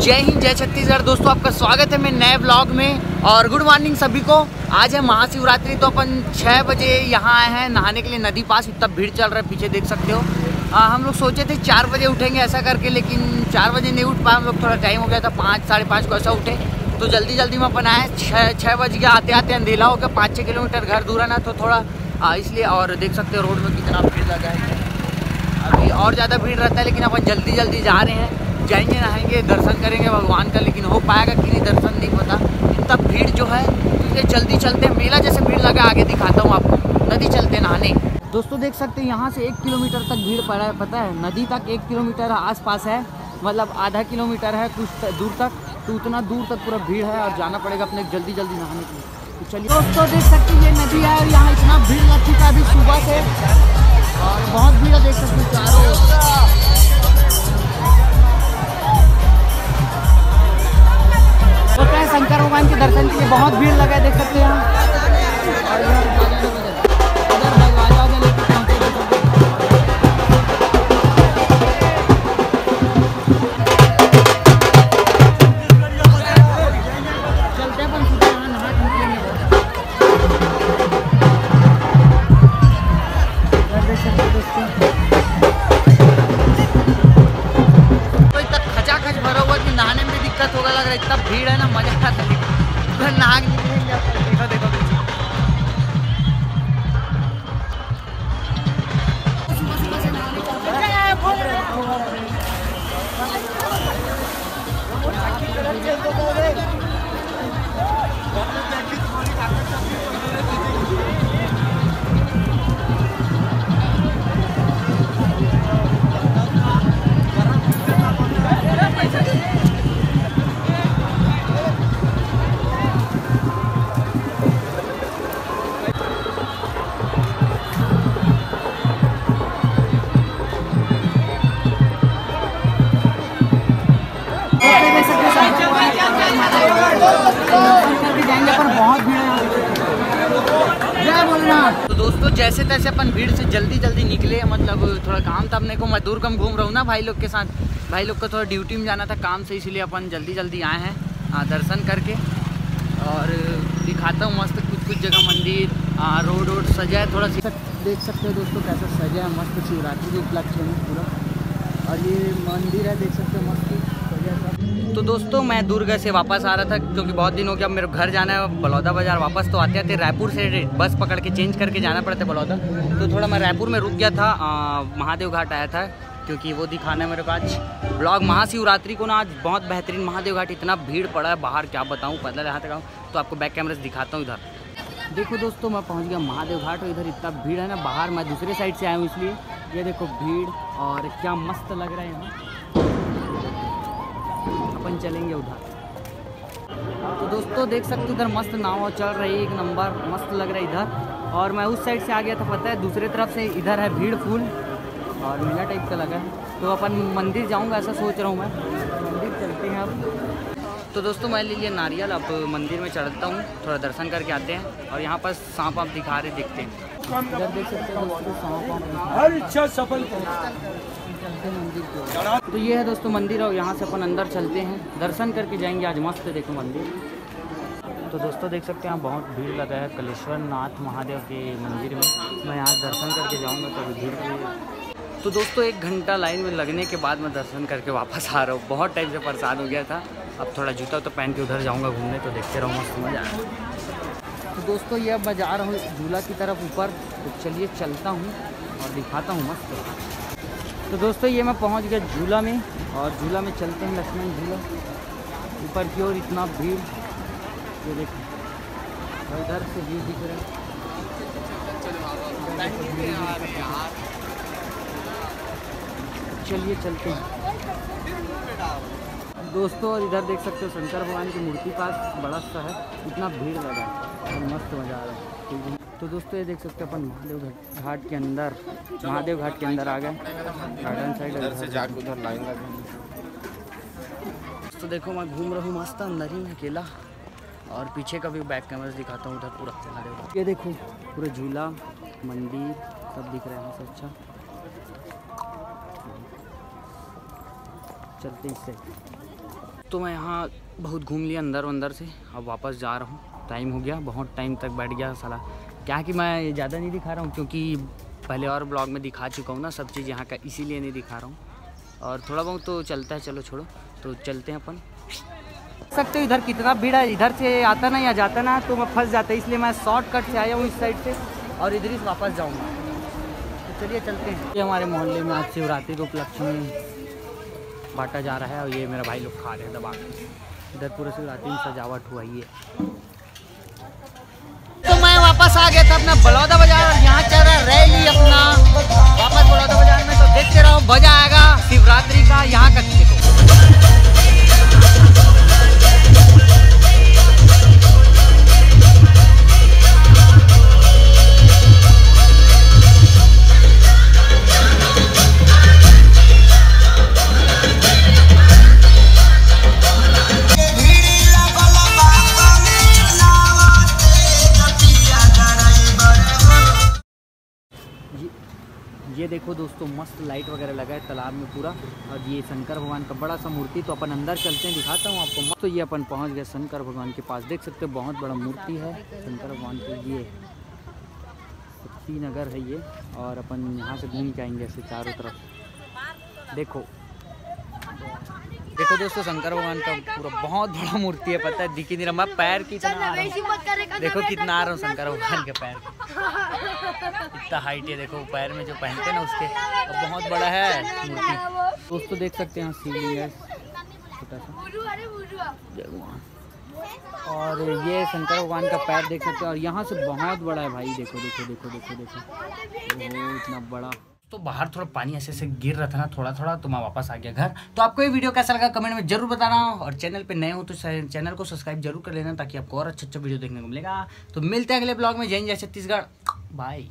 जय हिंद, जय छत्तीसगढ़। दोस्तों आपका स्वागत है मेरे नए ब्लॉग में और गुड मॉर्निंग सभी को। आज है महाशिवरात्रि, तो अपन 6 बजे यहाँ आए हैं नहाने के लिए नदी पास। इतना भीड़ चल रहा है, पीछे देख सकते हो। हम लोग सोचे थे 4 बजे उठेंगे ऐसा करके, लेकिन 4 बजे नहीं उठ पाए हम लोग, थोड़ा टाइम हो गया था। 5 साढ़े 5 को ऐसा उठे, तो जल्दी जल्दी में अपन आए। 6 बज गया, आते आते अंधेला हो गया। 5-6 किलोमीटर घर दूर है ना, तो थोड़ा इसलिए। और देख सकते हो रोड में कितना भीड़ लगा है। अभी और ज़्यादा भीड़ रहता है, लेकिन अपन जल्दी जल्दी जा रहे हैं। जाएंगे, नहाएंगे, दर्शन करेंगे भगवान का, लेकिन हो पाएगा कि नहीं दर्शन नहीं पता। इतना भीड़ जो है, इसलिए जल्दी चलते हैं। मेला जैसे भीड़ लगा, आगे दिखाता हूँ आपको। नदी चलते नहाने। दोस्तों देख सकते हैं यहाँ से 1 किलोमीटर तक भीड़ पड़ा है, पता है। नदी तक 1 किलोमीटर आसपास है, मतलब आधा किलोमीटर है कुछ दूर तक। तो उतना दूर तक पूरा भीड़ है और जाना पड़ेगा अपने जल्दी जल्दी नहाने के लिए। तो चलिए दोस्तों, देख सकते हैं ये नदी है और यहाँ इतना भीड़ लग चुका है अभी सुबह से, और बहुत भीड़ है, देख सकते हैं चारों ओर। शंकर भगवान के दर्शन के लिए बहुत भीड़ लगा है, देख सकते हैं यहाँ। नहाने में दिक्कत होगा लग रहा है, इतना भीड़ है ना, मजा आता है। नहा के निकलेंगे, देखो देखो पीछे। तो दोस्तों जैसे तैसे अपन भीड़ से जल्दी जल्दी निकले, मतलब थोड़ा काम था अपने को। मैं दूर कम घूम रहा हूँ ना भाई लोग के साथ। भाई लोग को थोड़ा ड्यूटी में जाना था काम से, इसीलिए अपन जल्दी जल्दी आए हैं दर्शन करके। और दिखाता हूँ मस्त कुछ जगह मंदिर, रोड सजा है थोड़ा सा। देख सकते हो दोस्तों कैसा सजा है मस्त, शिवरात्रि के उपलक्ष्य में पूरा। और ये मंदिर है, देख सकते हो मस्त सजा है। तो दोस्तों मैं दुर्ग से वापस आ रहा था, क्योंकि बहुत दिन हो गया। मेरे घर जाना है बलौदा बाज़ार वापस। तो आते आते रायपुर से बस पकड़ के चेंज करके जाना पड़ता है बलौदा। तो थोड़ा मैं रायपुर में रुक गया था, महादेव घाट आया था, क्योंकि वो दिखाना है मेरे को आज ब्लॉग। महाशिवरात्रि को ना आज बहुत बेहतरीन महादेव घाट, इतना भीड़ पड़ा है बाहर, क्या बताऊँ। पैदल यहाँ तक आऊँ तो आपको बैक कैमरे से दिखाता हूँ। इधर देखो दोस्तों, मैं पहुँच गया महादेव घाट, और इधर इतना भीड़ है ना। बाहर मैं दूसरे साइड से आया हूँ, इसलिए ये देखो भीड़, और क्या मस्त लग रहा है यहाँ। अपन चलेंगे उधर। तो दोस्तों देख सकते हो इधर मस्त नाव चल रही है, एक नंबर मस्त लग रहा है इधर। और मैं उस साइड से आ गया था, पता है, दूसरे तरफ से। इधर है भीड़ फुल और मेला टाइप का लगा है। तो अपन मंदिर जाऊंगा ऐसा सोच रहा हूँ मैं। मंदिर चलते हैं अब। तो दोस्तों मैं ले लिया नारियल, अब मंदिर में चढ़ता हूँ, थोड़ा दर्शन करके आते हैं। और यहाँ पर सांप आप दिखा रहे, दिखते हैं इधर, देख सकते हो दोस्तों सांप। हर इच्छा सफल चलते हैं मंदिर को। तो ये है दोस्तों मंदिर, और यहाँ से अपन अंदर चलते हैं, दर्शन करके जाएंगे आज। मस्त देखो मंदिर। तो दोस्तों देख सकते हैं यहाँ बहुत भीड़ लगा है कलेश्वर नाथ महादेव के मंदिर में। मैं यहाँ दर्शन करके जाऊँगा, तो भीड़ की। तो दोस्तों 1 घंटा लाइन में लगने के बाद मैं दर्शन करके वापस आ रहा हूँ। बहुत टाइम से परेशान हो गया था। अब थोड़ा जूता तो पहन के उधर जाऊँगा घूमने, तो देखते रहो, मस्त मजा आएगा। तो दोस्तों ये अब मैं जा रहा हूँ झूला की तरफ ऊपर, तो चलिए चलता हूँ और दिखाता हूँ मस्त। तो दोस्तों ये मैं पहुंच गया झूला में, और झूला में चलते हैं लक्ष्मण झूला ऊपर की ओर। इतना भीड़, ये देखो, और इधर से व्यू दिख रहा है। चलिए चलते हैं दोस्तों। और इधर देख सकते हो शंकर भगवान की मूर्ति पास बड़ा सा है, इतना भीड़ लगा है और मस्त मज़ा आ रहा है। तो दोस्तों ये देख सकते हो अपन महादेव घाट के अंदर, महादेव घाट के अंदर आ गए। गार्डन साइड इधर से जाके उधर लाइन लगी। तो देखो मैं घूम रहा हूँ मस्त अंदर ही अकेला, और पीछे का भी बैक कैमरा दिखाता हूँ उधर पूरा महादेव। ये देखो पूरा झूला मंदिर सब दिख रहा है यहाँ से। अच्छा चलते इससे। तो मैं यहाँ बहुत घूम लिया अंदर से, अब वापस जा रहा हूँ। टाइम हो गया, बहुत टाइम तक बैठ गया साला। क्या कि मैं ज़्यादा नहीं दिखा रहा हूँ क्योंकि पहले और ब्लॉग में दिखा चुका हूँ ना सब चीज़ यहाँ का, इसीलिए नहीं दिखा रहा हूँ। और थोड़ा बहुत तो चलता है, चलो छोड़ो, तो चलते हैं अपन। देख सकते हो इधर कितना भीड़ है, इधर से आता ना या जाता ना तो मैं फंस जाता, इसलिए मैं शॉर्टकट से आया हूँ इस साइड से और इधर ही वापस जाऊँगा। तो चलिए चलते हैं। ये हमारे मोहल्ले में आज शिवरात्रि के उपलक्ष्य में बांटा जा रहा है और ये मेरा भाई लोग खा रहे हैं दबा के। इधर पूरा शिवरात्रि में सजावट हुआ ही है। तो मैं वापस आ गया था अपना बड़ौदा बाजार और यहाँ चल रहा है रैली अपना वापस बड़ौदा बाजार में। तो देखते रहो, मजा आएगा शिवरात्रि का यहाँ का। देखो ये देखो दोस्तों, मस्त लाइट वगैरह लगा है तालाब में पूरा। और ये शंकर भगवान का बड़ा सा मूर्ति, तो अपन अंदर चलते हैं, दिखाता हूँ आपको। तो ये अपन पहुँच गए शंकर भगवान के पास, देख सकते हो बहुत बड़ा मूर्ति है शंकर भगवान की। ये शक्ति नगर है ये, और अपन यहाँ से घूम के आएंगे ऐसे चारों तरफ। देखो देखो दोस्तों, शंकर भगवान का पूरा बहुत बड़ा मूर्ति है, पता है दिख ही नहीं रहा। मैं पैर की देखो कितना आ रहा हूँ शंकर भगवान के पैर, इतना हाइट है। देखो पैर में जो पहनते हैं ना उसके, और बहुत बड़ा है मूर्ति। दोस्तों देख सकते हैं शिवलिंग है छोटा सा, और ये शंकर भगवान का पैर देख सकते हैं। और यहाँ से बहुत बड़ा है भाई, देखो देखो देखो देखो देखो इतना बड़ा। तो बाहर थोड़ा पानी ऐसे से गिर रहा था ना थोड़ा थोड़ा, तो मैं वापस आ गया घर। तो आपको ये वीडियो कैसा लगा कमेंट में जरूर बताना, और चैनल पे नए हो तो चैनल को सब्सक्राइब जरूर कर लेना ताकि आपको और अच्छा वीडियो देखने को मिलेगा। तो मिलते हैं अगले ब्लॉग में। जय जय छत्तीसगढ़, बाय।